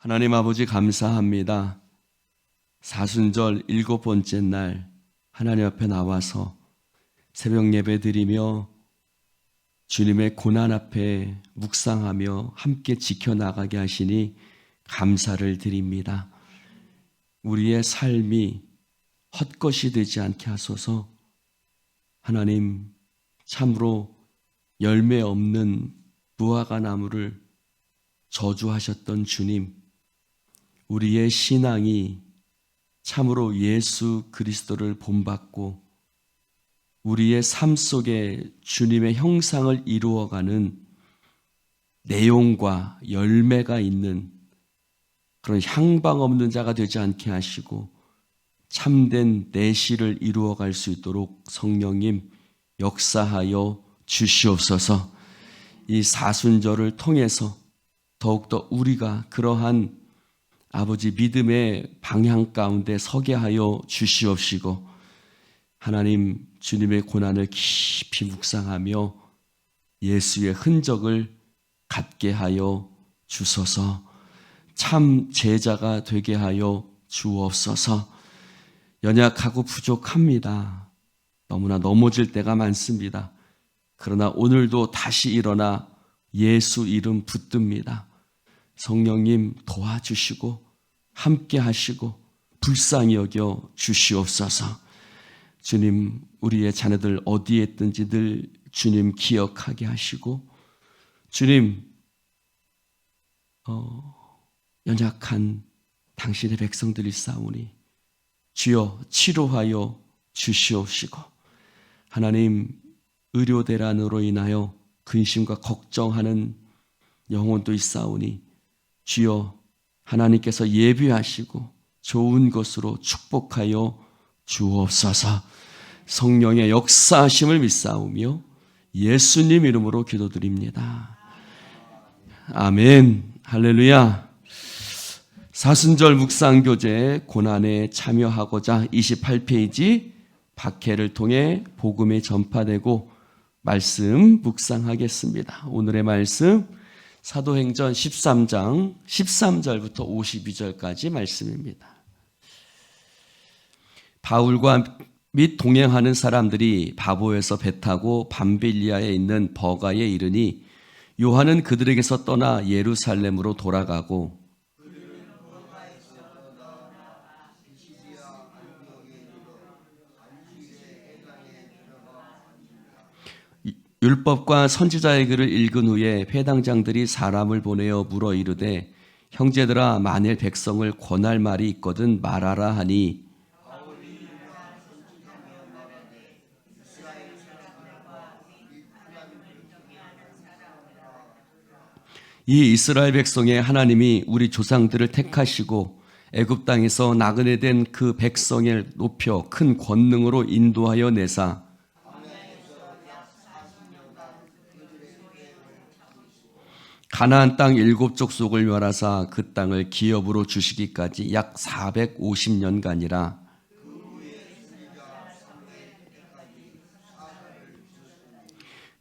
하나님 아버지 감사합니다. 사순절 7번째 날 하나님 앞에 나와서 새벽 예배 드리며 주님의 고난 앞에 묵상하며 함께 지켜나가게 하시니 감사를 드립니다. 우리의 삶이 헛것이 되지 않게 하소서. 하나님, 참으로 열매 없는 무화과 나무를 저주하셨던 주님, 우리의 신앙이 참으로 예수 그리스도를 본받고 우리의 삶 속에 주님의 형상을 이루어가는 내용과 열매가 있는 그런 향방 없는 자가 되지 않게 하시고 참된 내실을 이루어갈 수 있도록 성령님 역사하여 주시옵소서. 이 사순절을 통해서 더욱더 우리가 그러한 아버지 믿음의 방향 가운데 서게 하여 주시옵시고, 하나님 주님의 고난을 깊이 묵상하며 예수의 흔적을 갖게 하여 주소서. 참 제자가 되게 하여 주옵소서. 연약하고 부족합니다. 너무나 넘어질 때가 많습니다. 그러나 오늘도 다시 일어나 예수 이름 붙듭니다. 성령님 도와주시고 함께 하시고 불쌍히 여겨 주시옵소서. 주님, 우리의 자녀들 어디에 있든지 늘 주님 기억하게 하시고, 주님, 연약한 당신의 백성들이 싸우니 주여 치료하여 주시옵시고, 하나님 의료대란으로 인하여 근심과 걱정하는 영혼도 있사오니 주여 하나님께서 예비하시고 좋은 것으로 축복하여 주옵소서. 성령의 역사하심을 믿사오며 예수님 이름으로 기도드립니다. 아멘. 할렐루야. 사순절 묵상교제 고난에 참여하고자 28페이지 박해를 통해 복음이 전파되고 말씀 묵상하겠습니다. 오늘의 말씀 사도행전 13장 13절부터 52절까지 말씀입니다. 바울과 및 동행하는 사람들이 바보에서 배 타고 밤빌리아에 있는 버가에 이르니 요한은 그들에게서 떠나 예루살렘으로 돌아가고 율법과 선지자의 글을 읽은 후에 회당장들이 사람을 보내어 물어 이르되 형제들아, 만일 백성을 권할 말이 있거든 말하라 하니 이 이스라엘 백성의 하나님이 우리 조상들을 택하시고 애굽 땅에서 나그네 된 그 백성을 높여 큰 권능으로 인도하여 내사 가나안 땅 7족속을 멸하사 그 땅을 기업으로 주시기까지 약 450년간이라.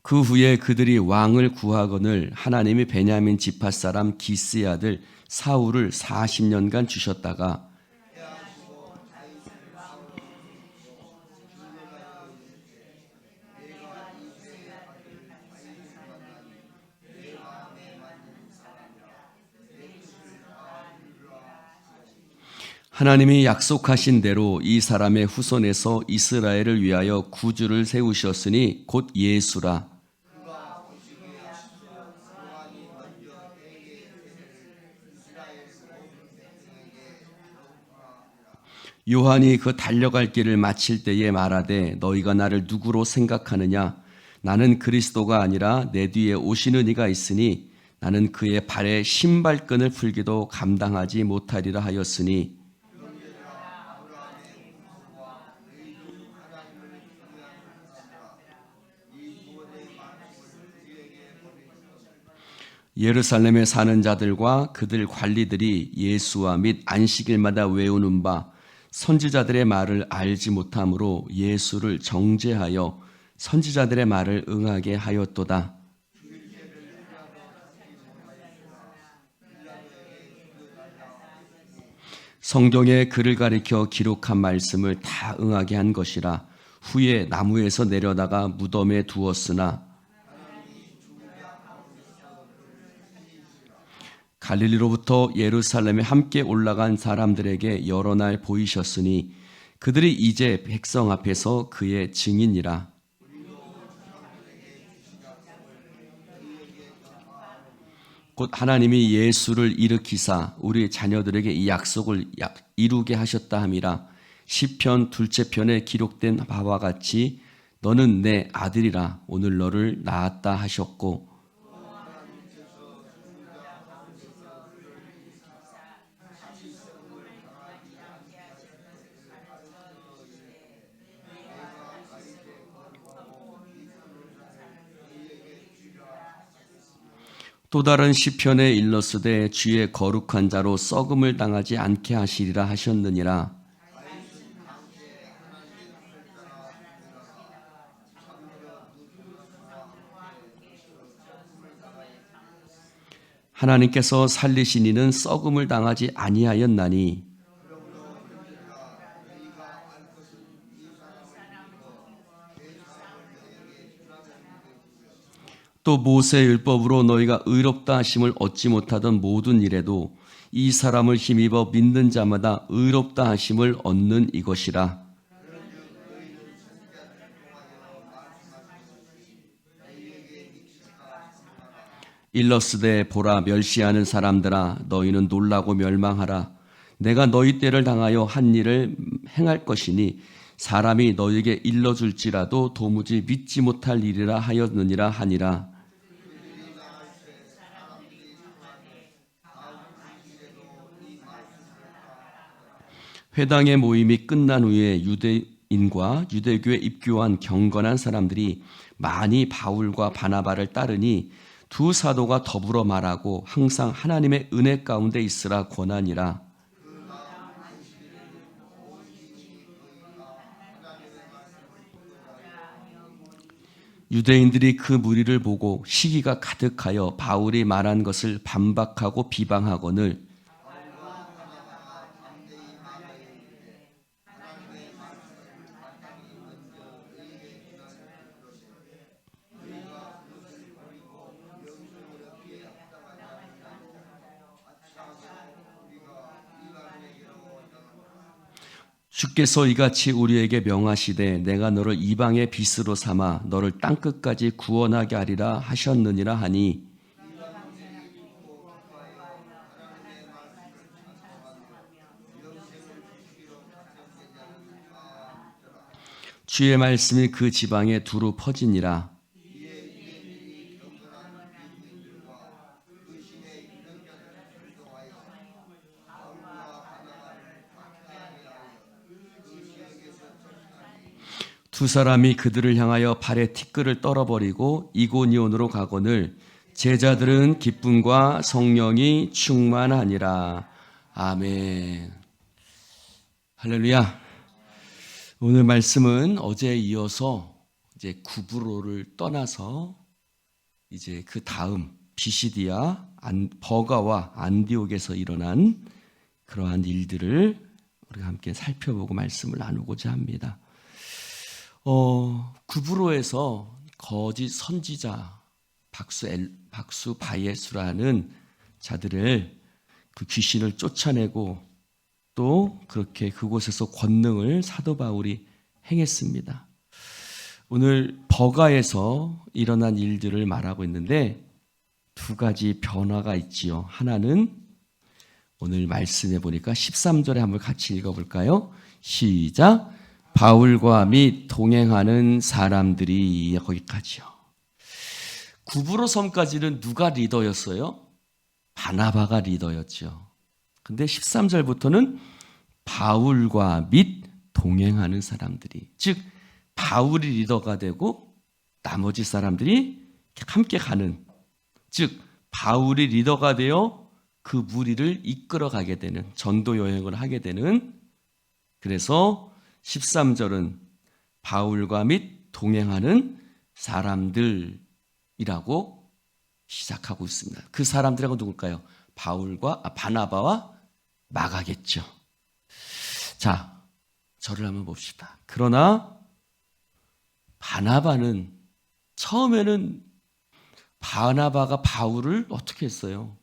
그 후에 그들이 왕을 구하거늘 하나님이 베냐민 지파 사람 기스의 아들 사울을 40년간 주셨다가 하나님이 약속하신 대로 이 사람의 후손에서 이스라엘을 위하여 구주를 세우셨으니 곧 예수라. 요한이 그 달려갈 길을 마칠 때에 말하되 너희가 나를 누구로 생각하느냐? 나는 그리스도가 아니라 내 뒤에 오시는 이가 있으니 나는 그의 발에 신발끈을 풀기도 감당하지 못하리라 하였으니 예루살렘에 사는 자들과 그들 관리들이 예수와 및 안식일마다 외우는 바 선지자들의 말을 알지 못함으로 예수를 정죄하여 선지자들의 말을 응하게 하였도다. 성경에 그를 가리켜 기록한 말씀을 다 응하게 한 것이라. 후에 나무에서 내려다가 무덤에 두었으나 갈릴리로부터 예루살렘에 함께 올라간 사람들에게 여러 날 보이셨으니 그들이 이제 백성 앞에서 그의 증인이라. 곧 하나님이 예수를 일으키사 우리 자녀들에게 이 약속을 이루게 하셨다 함이라. 시편 둘째 편에 기록된 바와 같이 너는 내 아들이라 오늘 너를 낳았다 하셨고, 또 다른 시편에 일렀으되 주의 거룩한 자로 썩음을 당하지 않게 하시리라 하셨느니라. 하나님께서 살리신 이는 썩음을 당하지 아니하였나니 또 모세의 율법으로 너희가 의롭다 하심을 얻지 못하던 모든 일에도 이 사람을 힘입어 믿는 자마다 의롭다 하심을 얻는 이것이라. 일러스되 보라 멸시하는 사람들아 너희는 놀라고 멸망하라. 내가 너희 때를 당하여 한 일을 행할 것이니 사람이 너희에게 일러줄지라도 도무지 믿지 못할 일이라 하였느니라 하니라. 회당의 모임이 끝난 후에 유대인과 유대교에 입교한 경건한 사람들이 많이 바울과 바나바를 따르니 두 사도가 더불어 말하고 항상 하나님의 은혜 가운데 있으라 권하니라. 유대인들이 그 무리를 보고 시기가 가득하여 바울이 말한 것을 반박하고 비방하거늘 주께서 이같이 우리에게 명하시되 내가 너를 이방의 빚으로 삼아 너를 땅끝까지 구원하게 하리라 하셨느니라 하니, 주의 말씀이 그 지방에 두루 퍼지니라. 두 사람이 그들을 향하여 발에 티끌을 떨어버리고 이고니온으로 가거늘 제자들은 기쁨과 성령이 충만하니라. 아멘. 할렐루야. 오늘 말씀은 어제에 이어서 이제 구브로를 떠나서 이제 그 다음 비시디아 버가와 안디옥에서 일어난 그러한 일들을 우리가 함께 살펴보고 말씀을 나누고자 합니다. 구브로에서 거짓 선지자 박수 바예수라는 자들을 그 귀신을 쫓아내고 또 그렇게 그곳에서 권능을 사도 바울이 행했습니다. 오늘 버가에서 일어난 일들을 말하고 있는데 두 가지 변화가 있지요. 하나는 오늘 말씀해 보니까 13절에 한번 같이 읽어볼까요? 시작. 바울과 및 동행하는 사람들이, 거기까지요. 구브로 섬까지는 누가 리더였어요? 바나바가 리더였죠. 근데 13절부터는 바울과 및 동행하는 사람들이, 즉 바울이 리더가 되고 나머지 사람들이 함께 가는, 즉 바울이 리더가 되어 그 무리를 이끌어가게 되는, 전도 여행을 하게 되는, 그래서 13절은 바울과 및 동행하는 사람들이라고 시작하고 있습니다. 그 사람들하고 누굴까요? 바나바와 마가겠죠. 자, 저를 한번 봅시다. 그러나 바나바는 처음에는 바나바가 바울을 어떻게 했어요?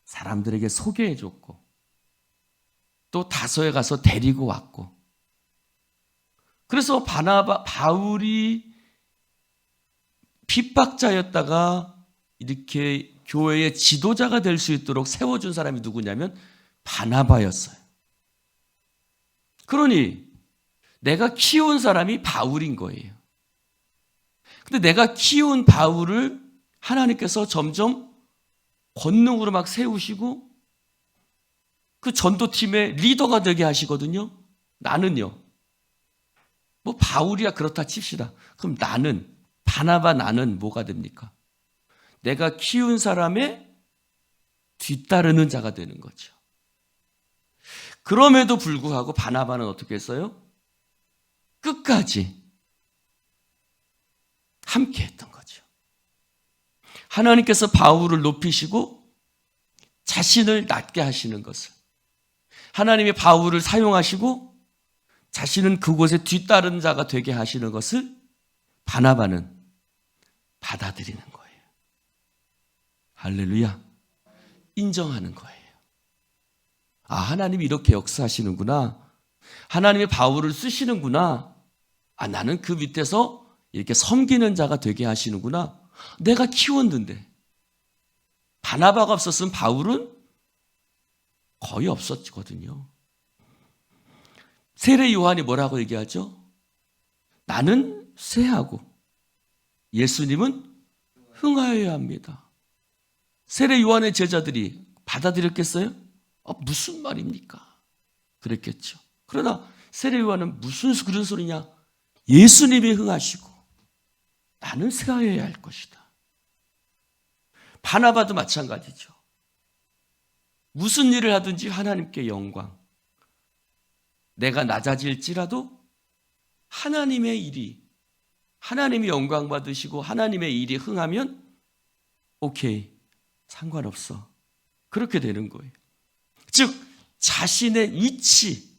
사람들에게 소개해줬고 또 다소에 가서 데리고 왔고, 그래서 바울이 핍박자였다가 이렇게 교회의 지도자가 될 수 있도록 세워준 사람이 누구냐면 바나바였어요. 그러니 내가 키운 사람이 바울인 거예요. 근데 내가 키운 바울을 하나님께서 점점 권능으로 막 세우시고 그 전도팀의 리더가 되게 하시거든요. 나는요, 뭐 바울이야 그렇다 칩시다. 그럼 나는, 바나바 나는 뭐가 됩니까? 내가 키운 사람의 뒤따르는 자가 되는 거죠. 그럼에도 불구하고 바나바는 어떻게 했어요? 끝까지 함께 했던 거죠. 하나님께서 바울을 높이시고 자신을 낮게 하시는 것을, 하나님이 바울을 사용하시고 자신은 그곳에 뒤따른 자가 되게 하시는 것을 바나바는 받아들이는 거예요. 할렐루야. 인정하는 거예요. 아, 하나님이 이렇게 역사하시는구나. 하나님이 바울을 쓰시는구나. 아, 나는 그 밑에서 이렇게 섬기는 자가 되게 하시는구나. 내가 키웠는데. 바나바가 없었으면 바울은 거의 없었거든요. 세례 요한이 뭐라고 얘기하죠? 나는 쇠하고 예수님은 흥하여야 합니다. 세례 요한의 제자들이 받아들였겠어요? 무슨 말입니까? 그랬겠죠. 그러나 세례 요한은 무슨 그런 소리냐? 예수님이 흥하시고 나는 쇠하여야 할 것이다. 바나바도 마찬가지죠. 무슨 일을 하든지 하나님께 영광. 내가 낮아질지라도 하나님의 일이, 하나님이 영광 받으시고 하나님의 일이 흥하면 오케이, 상관없어. 그렇게 되는 거예요. 즉 자신의 위치,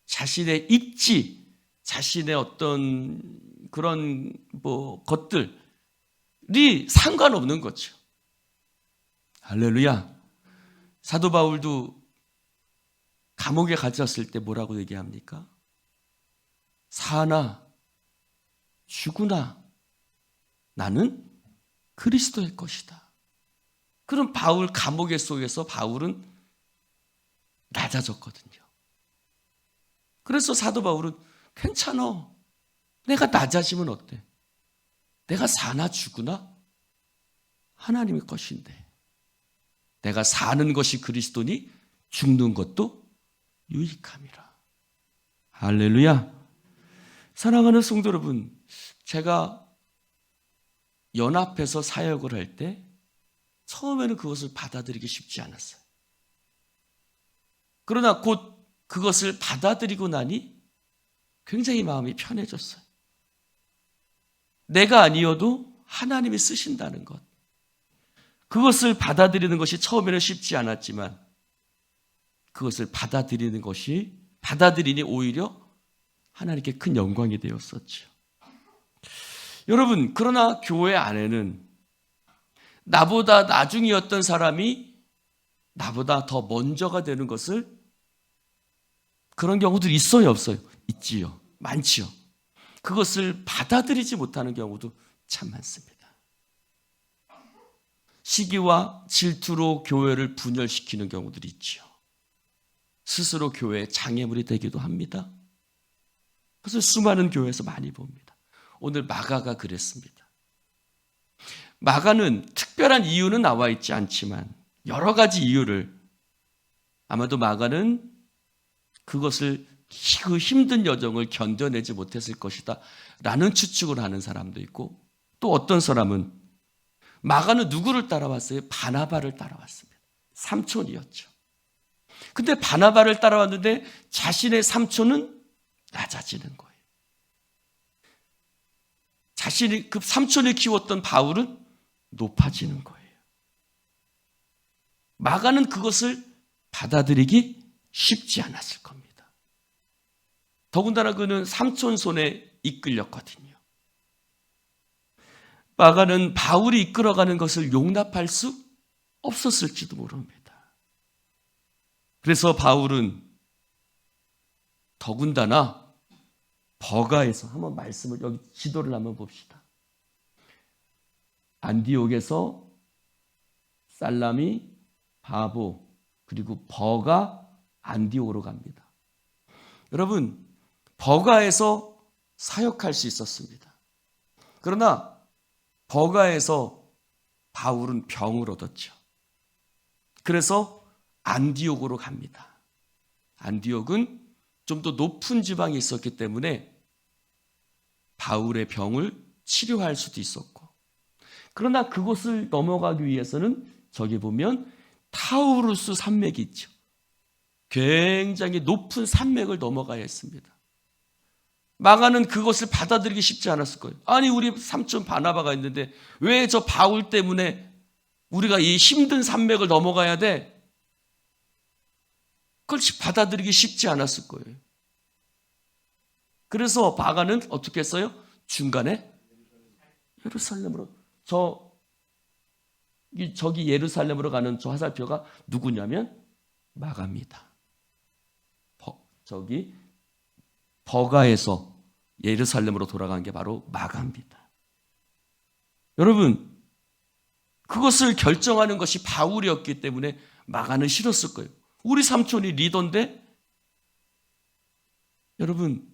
자신의 입지, 자신의 어떤 그런 것들이 상관없는 거죠. 할렐루야. 사도 바울도 감옥에 갇혔을 때 뭐라고 얘기합니까? 사나 죽으나 나는 그리스도의 것이다. 그럼 바울 감옥의 속에서 바울은 낮아졌거든요. 그래서 사도 바울은 괜찮아. 내가 낮아지면 어때? 내가 사나 죽으나 하나님의 것인데, 내가 사는 것이 그리스도니 죽는 것도 유익함이라. 할렐루야. 사랑하는 성도 여러분, 제가 연합해서 사역을 할 때 처음에는 그것을 받아들이기 쉽지 않았어요. 그러나 곧 그것을 받아들이고 나니 굉장히 마음이 편해졌어요. 내가 아니어도 하나님이 쓰신다는 것, 그것을 받아들이는 것이 처음에는 쉽지 않았지만 그것을 받아들이니 오히려 하나님께 큰 영광이 되었었죠. 여러분, 그러나 교회 안에는 나보다 나중이었던 사람이 나보다 더 먼저가 되는 것을, 그런 경우도 있어요, 없어요? 있지요. 많지요. 그것을 받아들이지 못하는 경우도 참 많습니다. 시기와 질투로 교회를 분열시키는 경우들이 있지요. 스스로 교회의 장애물이 되기도 합니다. 그래서 수많은 교회에서 많이 봅니다. 오늘 마가가 그랬습니다. 마가는 특별한 이유는 나와 있지 않지만 여러 가지 이유를, 아마도 마가는 그것을, 그 힘든 여정을 견뎌내지 못했을 것이다 라는 추측을 하는 사람도 있고, 또 어떤 사람은 마가는 누구를 따라왔어요? 바나바를 따라왔습니다. 삼촌이었죠. 근데 바나바를 따라왔는데 자신의 삼촌은 낮아지는 거예요. 자신이, 그 삼촌이 키웠던 바울은 높아지는 거예요. 마가는 그것을 받아들이기 쉽지 않았을 겁니다. 더군다나 그는 삼촌 손에 이끌렸거든요. 마가는 바울이 이끌어가는 것을 용납할 수 없었을지도 모릅니다. 그래서 바울은 더군다나 버가에서, 한번 말씀을 여기 지도를 한번 봅시다. 안디옥에서 살라미, 바보, 그리고 버가, 안디옥으로 갑니다. 여러분, 버가에서 사역할 수 있었습니다. 그러나 버가에서 바울은 병을 얻었죠. 그래서 안디옥으로 갑니다. 안디옥은 좀 더 높은 지방에 있었기 때문에 바울의 병을 치료할 수도 있었고, 그러나 그곳을 넘어가기 위해서는 저기 보면 타우루스 산맥이 있죠. 굉장히 높은 산맥을 넘어가야 했습니다. 마가는 그것을 받아들이기 쉽지 않았을 거예요. 아니, 우리 삼촌 바나바가 있는데 왜 저 바울 때문에 우리가 이 힘든 산맥을 넘어가야 돼? 그걸 받아들이기 쉽지 않았을 거예요. 그래서 마가는 어떻게 했어요? 중간에 예루살렘으로, 저기 예루살렘으로 가는 저 화살표가 누구냐면 마가입니다. 저기 버가에서 예루살렘으로 돌아간 게 바로 마가입니다. 여러분, 그것을 결정하는 것이 바울이었기 때문에 마가는 싫었을 거예요. 우리 삼촌이 리더인데, 여러분,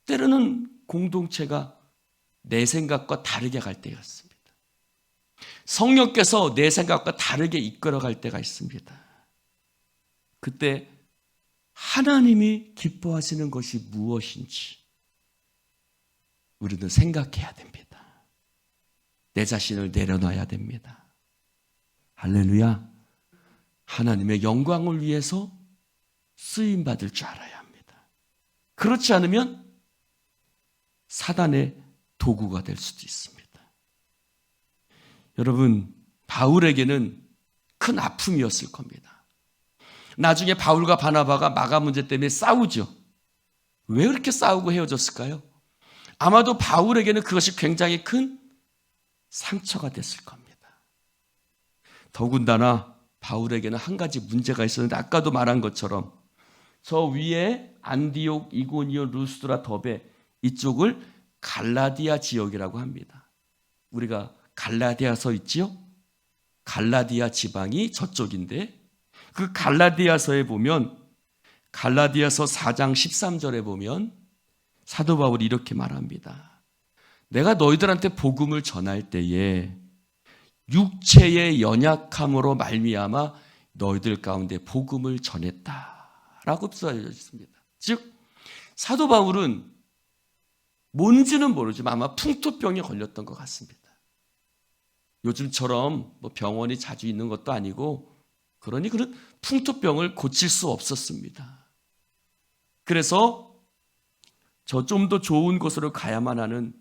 때로는 공동체가 내 생각과 다르게 갈 때가 있습니다. 성령께서 내 생각과 다르게 이끌어갈 때가 있습니다. 그때 하나님이 기뻐하시는 것이 무엇인지 우리는 생각해야 됩니다. 내 자신을 내려놔야 됩니다. 할렐루야. 하나님의 영광을 위해서 쓰임받을 줄 알아야 합니다. 그렇지 않으면 사단의 도구가 될 수도 있습니다. 여러분, 바울에게는 큰 아픔이었을 겁니다. 나중에 바울과 바나바가 마가 문제 때문에 싸우죠. 왜 그렇게 싸우고 헤어졌을까요? 아마도 바울에게는 그것이 굉장히 큰 상처가 됐을 겁니다. 더군다나 바울에게는 한 가지 문제가 있었는데, 아까도 말한 것처럼 저 위에 안디옥, 이고니온, 루스드라, 더베, 이쪽을 갈라디아 지역이라고 합니다. 우리가 갈라디아서 있지요? 갈라디아 지방이 저쪽인데, 그 갈라디아서에 보면, 갈라디아서 4장 13절에 보면 사도 바울이 이렇게 말합니다. 내가 너희들한테 복음을 전할 때에 육체의 연약함으로 말미암아 너희들 가운데 복음을 전했다라고 써져 있습니다. 즉, 사도 바울은 뭔지는 모르지만 아마 풍토병에 걸렸던 것 같습니다. 요즘처럼 뭐 병원이 자주 있는 것도 아니고, 그러니 그런 풍토병을 고칠 수 없었습니다. 그래서 저 좀 더 좋은 곳으로 가야만 하는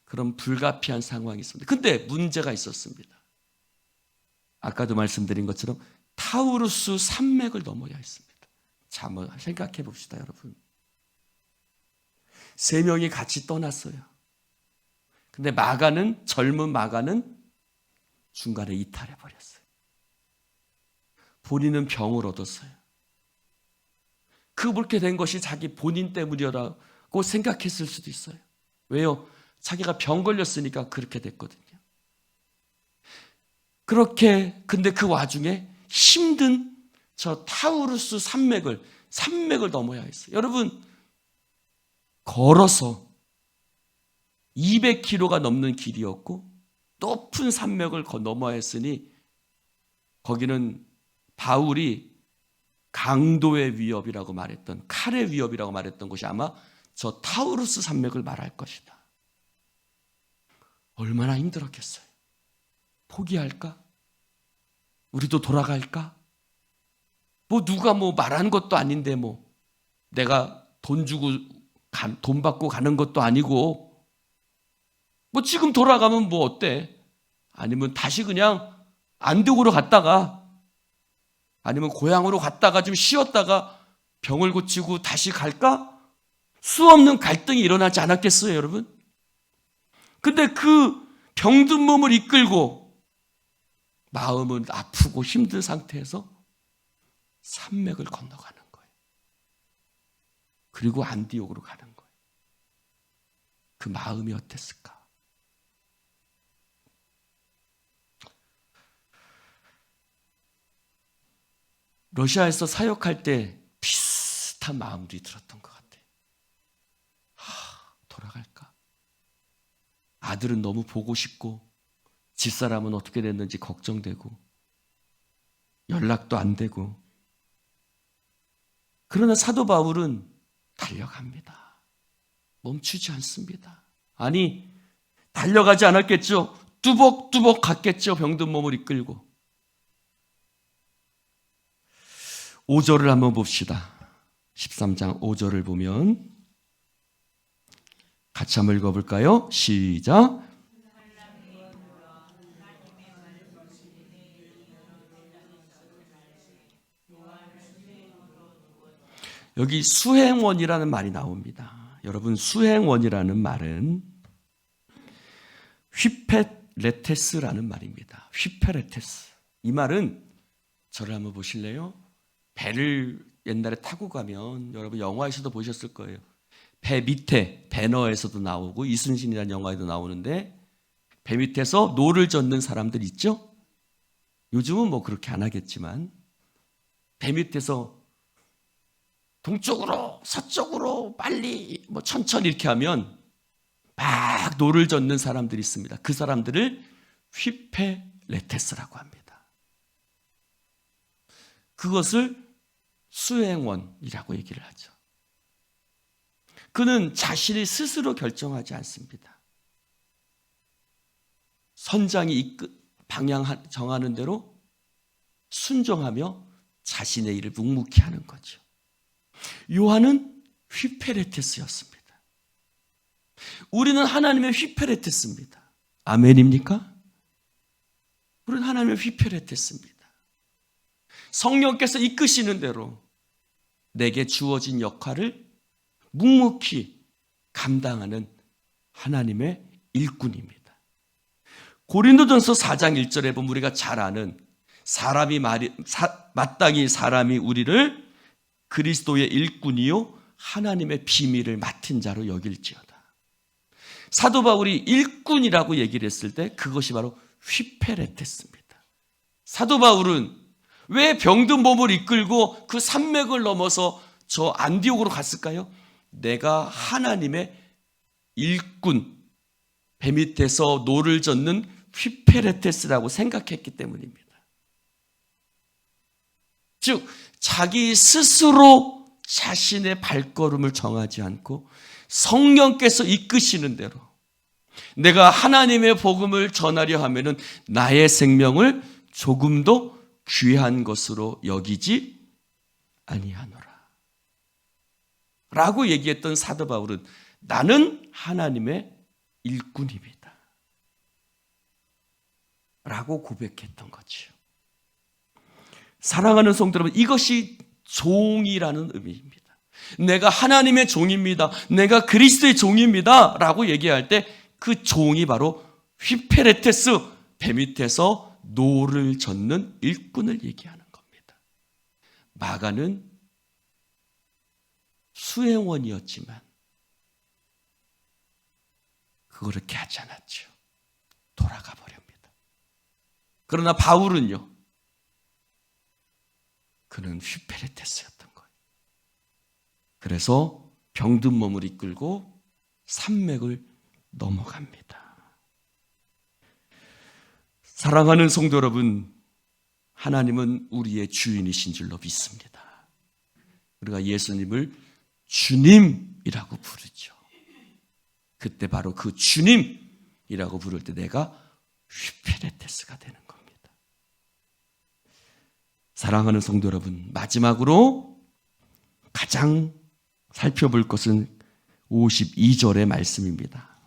그런 불가피한 상황이 있습니다. 근데 문제가 있었습니다. 아까도 말씀드린 것처럼 타우루스 산맥을 넘어야 했습니다. 자, 한번 생각해 봅시다, 여러분. 3명이 같이 떠났어요. 근데 젊은 마가는 중간에 이탈해 버렸어요. 본인은 병을 얻었어요. 그렇게 된 것이 자기 본인 때문이라고 생각했을 수도 있어요. 왜요? 자기가 병 걸렸으니까 그렇게 됐거든요. 근데 그 와중에 힘든 저 타우루스 산맥을 넘어야 했어요. 여러분, 걸어서 200km가 넘는 길이었고 높은 산맥을 넘어야 했으니, 거기는 바울이 강도의 위협이라고 말했던, 칼의 위협이라고 말했던 것이 아마 저 타우루스 산맥을 말할 것이다. 얼마나 힘들었겠어요. 포기할까? 우리도 돌아갈까? 누가 말한 것도 아닌데, 내가 돈 받고 가는 것도 아니고, 지금 돌아가면 어때? 아니면 다시 그냥 안디옥으로 갔다가, 아니면 고향으로 갔다가 좀 쉬었다가 병을 고치고 다시 갈까? 수없는 갈등이 일어나지 않았겠어요, 여러분? 근데 그 병든 몸을 이끌고 마음은 아프고 힘든 상태에서 산맥을 건너가는 거예요. 그리고 안디옥으로 가는 거예요. 그 마음이 어땠을까? 러시아에서 사역할 때 비슷한 마음들이 들었던 것 같아요. 돌아갈까? 아들은 너무 보고 싶고 집사람은 어떻게 됐는지 걱정되고 연락도 안 되고. 그러나 사도 바울은 달려갑니다. 멈추지 않습니다. 아니, 달려가지 않았겠죠. 뚜벅뚜벅 갔겠죠. 병든 몸을 이끌고. 5절을 한번 봅시다. 13장 5절을 보면 같이 한번 읽어볼까요? 시작. 여기 수행원이라는 말이 나옵니다. 여러분, 수행원이라는 말은 휘페레테스라는 말입니다. 휘페레테스. 이 말은 저를 한번 보실래요? 배를 옛날에 타고 가면 여러분 영화에서도 보셨을 거예요. 배 밑에 배너에서도 나오고 이순신이라는 영화에도 나오는데 배 밑에서 노를 젓는 사람들 있죠? 요즘은 뭐 그렇게 안 하겠지만 배 밑에서 동쪽으로 서쪽으로 빨리 뭐 천천히 이렇게 하면 막 노를 젓는 사람들이 있습니다. 그 사람들을 휘페레테스라고 합니다. 그것을 수행원이라고 얘기를 하죠. 그는 자신이 스스로 결정하지 않습니다. 선장이 방향 정하는 대로 순종하며 자신의 일을 묵묵히 하는 거죠. 요한은 휘페레테스였습니다. 우리는 하나님의 휘페레테스입니다. 아멘입니까? 우리는 하나님의 휘페레테스입니다. 성령께서 이끄시는 대로 내게 주어진 역할을 묵묵히 감당하는 하나님의 일꾼입니다. 고린도전서 4장 1절에 보면 우리가 잘 아는 마땅히 사람이 우리를 그리스도의 일꾼이요 하나님의 비밀을 맡은 자로 여길지어다. 사도 바울이 일꾼이라고 얘기를 했을 때 그것이 바로 휘페레테스입니다. 사도 바울은 왜 병든 몸을 이끌고 그 산맥을 넘어서 저 안디옥으로 갔을까요? 내가 하나님의 일꾼, 배 밑에서 노를 젓는 휘페레테스라고 생각했기 때문입니다. 즉 자기 스스로 자신의 발걸음을 정하지 않고 성령께서 이끄시는 대로 내가 하나님의 복음을 전하려 하면은 나의 생명을 조금도 귀한 것으로 여기지 아니하노라 라고 얘기했던 사도 바울은 나는 하나님의 일꾼입니다 라고 고백했던 거죠. 사랑하는 성도 여러분, 이것이 종이라는 의미입니다. 내가 하나님의 종입니다. 내가 그리스도의 종입니다 라고 얘기할 때 그 종이 바로 휘페레테스, 배 밑에서 노를 젓는 일꾼을 얘기하는 겁니다. 마가는 수행원이었지만 그렇게 하지 않았죠. 돌아가 버립니다. 그러나 바울은요, 그는 휘페레테스였던 거예요. 그래서 병든 몸을 이끌고 산맥을 넘어갑니다. 사랑하는 성도 여러분, 하나님은 우리의 주인이신 줄로 믿습니다. 우리가 예수님을 주님이라고 부르죠. 그때 바로 그 주님이라고 부를 때 내가 휘페레테스가 되는 겁니다. 사랑하는 성도 여러분, 마지막으로 가장 살펴볼 것은 52절의 말씀입니다.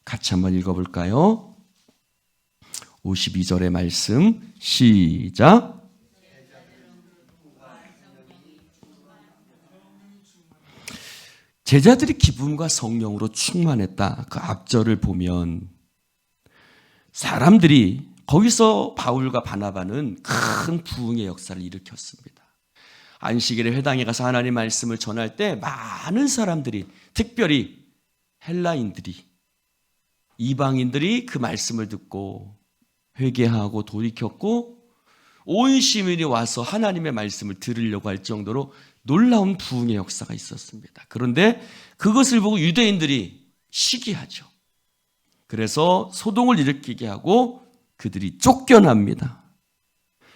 같이 한번 읽어볼까요? 52절의 말씀 시작. 제자들이 기쁨과 성령으로 충만했다. 그 앞절을 보면 사람들이 거기서 바울과 바나바는 큰 부흥의 역사를 일으켰습니다. 안식일에 회당에 가서 하나님 말씀을 전할 때 많은 사람들이, 특별히 헬라인들이, 이방인들이 그 말씀을 듣고 회개하고 돌이켰고 온 시민이 와서 하나님의 말씀을 들으려고 할 정도로 놀라운 부흥의 역사가 있었습니다. 그런데 그것을 보고 유대인들이 시기하죠. 그래서 소동을 일으키게 하고 그들이 쫓겨납니다.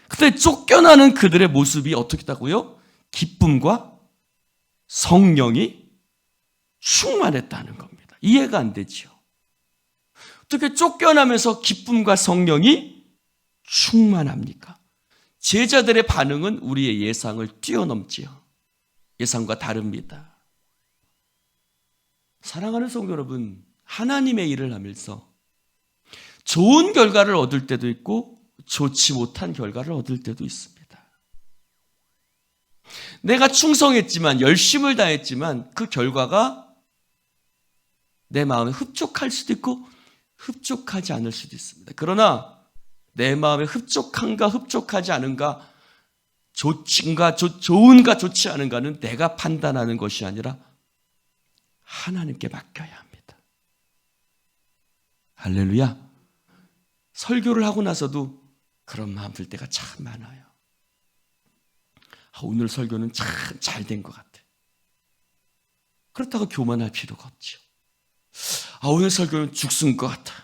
그때 쫓겨나는 그들의 모습이 어떻게 다고요? 기쁨과 성령이 충만했다는 겁니다. 이해가 안 되죠. 어떻게 쫓겨나면서 기쁨과 성령이 충만합니까? 제자들의 반응은 우리의 예상을 뛰어넘지요. 예상과 다릅니다. 사랑하는 성도 여러분, 하나님의 일을 하면서 좋은 결과를 얻을 때도 있고 좋지 못한 결과를 얻을 때도 있습니다. 내가 충성했지만, 열심을 다했지만 그 결과가 내 마음에 흡족할 수도 있고 흡족하지 않을 수도 있습니다. 그러나 내 마음에 흡족한가 흡족하지 않은가, 좋은가 좋지 않은가는 내가 판단하는 것이 아니라 하나님께 맡겨야 합니다. 할렐루야. 설교를 하고 나서도 그런 마음 들 때가 참 많아요. 오늘 설교는 참 잘 된 것 같아. 그렇다고 교만할 필요가 없죠. 오늘 설교는 죽순 것 같아.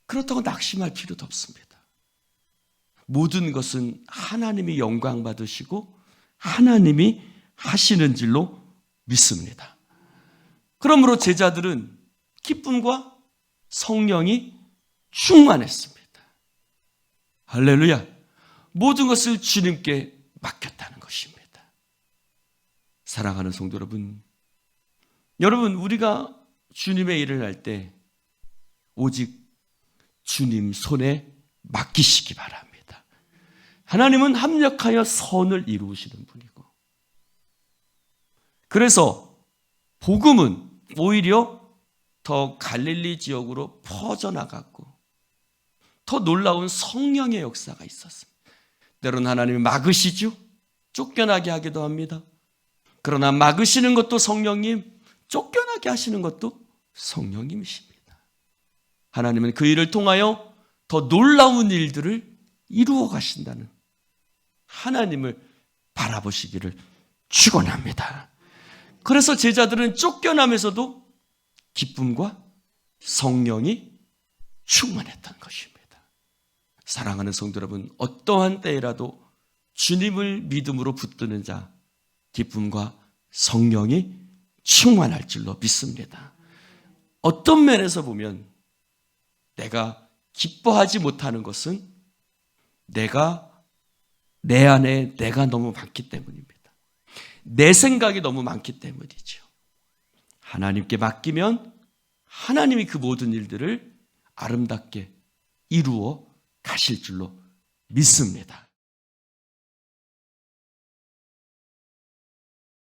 그렇다고 낙심할 필요도 없습니다. 모든 것은 하나님이 영광 받으시고 하나님이 하시는 줄로 믿습니다. 그러므로 제자들은 기쁨과 성령이 충만했습니다. 할렐루야. 모든 것을 주님께 맡겼다는 것입니다. 사랑하는 성도 여러분, 우리가 주님의 일을 할 때 오직 주님 손에 맡기시기 바랍니다. 하나님은 합력하여 선을 이루시는 분이고, 그래서 복음은 오히려 더 갈릴리 지역으로 퍼져나갔고 더 놀라운 성령의 역사가 있었습니다. 때로는 하나님이 막으시죠. 쫓겨나게 하기도 합니다. 그러나 막으시는 것도 성령님, 쫓겨나게 하시는 것도 성령님이십니다. 하나님은 그 일을 통하여 더 놀라운 일들을 이루어 가신다는 하나님을 바라보시기를 축원합니다. 그래서 제자들은 쫓겨나면서도 기쁨과 성령이 충만했던 것입니다. 사랑하는 성도 여러분, 어떠한 때라도 주님을 믿음으로 붙드는 자, 기쁨과 성령이 충만할 줄로 믿습니다. 어떤 면에서 보면 내가 기뻐하지 못하는 것은 내 안에 내가 너무 많기 때문입니다. 내 생각이 너무 많기 때문이죠. 하나님께 맡기면 하나님이 그 모든 일들을 아름답게 이루어 가실 줄로 믿습니다.